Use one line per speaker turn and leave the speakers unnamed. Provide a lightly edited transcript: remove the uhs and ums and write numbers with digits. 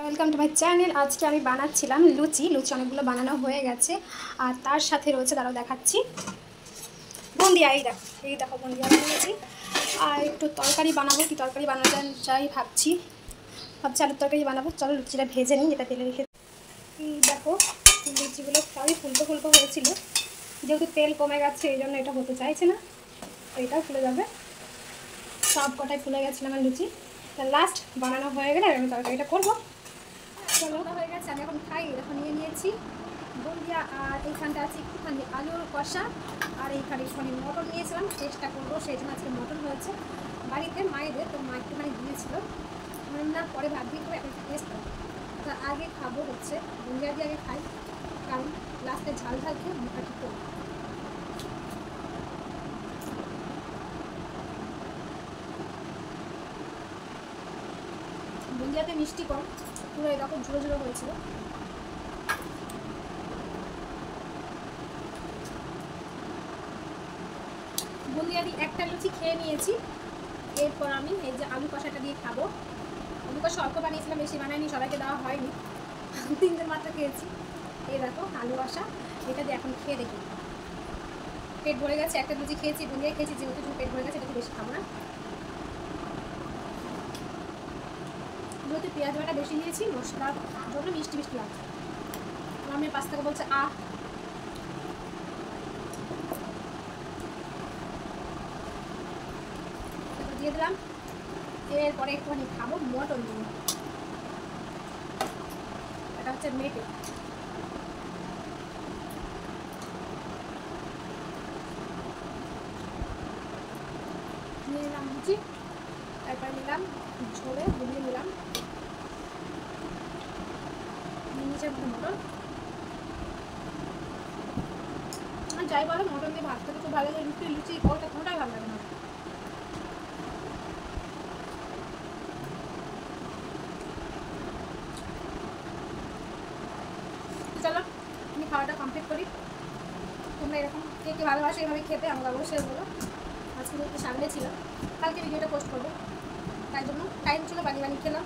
Welcome to my channel. আজকে আমি বানাচ্ছিলাম লুচি। অনেকগুলো বানানো হয়ে গেছে, আর তার সাথে রয়েছে, দাঁড়াও দেখাচ্ছি, বুন্দিয়া। এই দেখো বুন্দিয়া বানিয়েছি। আর একটু তরকারি বানাবো, কি তরকারি বানাতে চাই ভাবছি আলুর তরকারি বানাবো। চলো লুচিটা ভেজে নিই, যেটা তেলে রেখে। এই দেখো লুচিগুলো সবই ফুলকো ফুলকো হয়েছিল, যেহেতু তেল কমে গেছে এই জন্য এটা হতে চাইছে না, এটাও ফুলে যাবে। সব কটাই ফুলে গেছিলো আমার লুচি। লাস্ট বানানো হয়ে গেলে আমি তরকারিটা করবো। চলো হয়ে গেছে, আমি এখন খাই। এখন নিয়েছি বুন্দিয়া, আর এইখানটা আছে একটুখানি আলুর কষা, আর এইখানে একটুখানি মটন নিয়েছিলাম, চেষ্টা করবো সেই জন্য আজকে মটন হয়েছে বাড়িতে মায়েদের, তো মা একটুখানি দিয়েছিল। আমরা পরে ভাবি করে এখন টেস্ট করবো, তা আগে খাবো হচ্ছে বুন্দিয়া দিয়ে আগে খাই, কারণ লাস্টে ঝাল ঝাল খেয়ে মুখটা ঠিক করবো। বুন্দিয়াতে মিষ্টি কম, পুরো এরকম ঝুড়ো ঝুড়ো হয়েছিল। বুন্দিয়া দিয়ে একটা লুচি খেয়ে নিয়েছি, এরপর আমি এই যে আলু কষাটা দিয়ে খাবো। আলু কষা অল্প বানিয়েছিলাম, বেশি বানাইনি, সবাইকে দেওয়া হয়নি, 3 জন মাত্র খেয়েছি। এই দেখো আলু কষা, এটা দিয়ে এখন খেয়ে দেখি। পেট ভরে গেছে, একটা লুচি খেয়েছি, বুন্দিয়া খেয়েছি, যেহেতু পেট ভরে গেছে এটা বেশি খাবো না। যেহেতু পেঁয়াজ বাটা বেশি নিয়েছি, মশলার জন্য মিষ্টি মিষ্টি লাগছে। আমি পাশ থেকে বলছে দিয়ে দিলাম। এরপরে একটুখানি খাবো মটন দিয়ে, এটা হচ্ছে মেটে। নিয়ে নিলাম লুচি, তারপরে নিলাম ঝোলে ডুবিয়ে নিলাম নিচের মধ্যে মটন। যাই বলো, মটন দিয়ে ভাত খেতে খুব ভালো লাগে, লুচি পরোটা কোনোটাই ভালো লাগে না। চলো আমি খাওয়াটা কমপ্লিট করি। তোমরা এরকম কে কে ভালোবাসো এভাবে খেতে আমাকে অবশ্যই বলো। আজকে একটু সামনে ছিলাম, কালকে ভিডিওটা পোস্ট করবো, তাই জন্য টাইম ছিল বানিয়ে বানিয়ে খেলাম।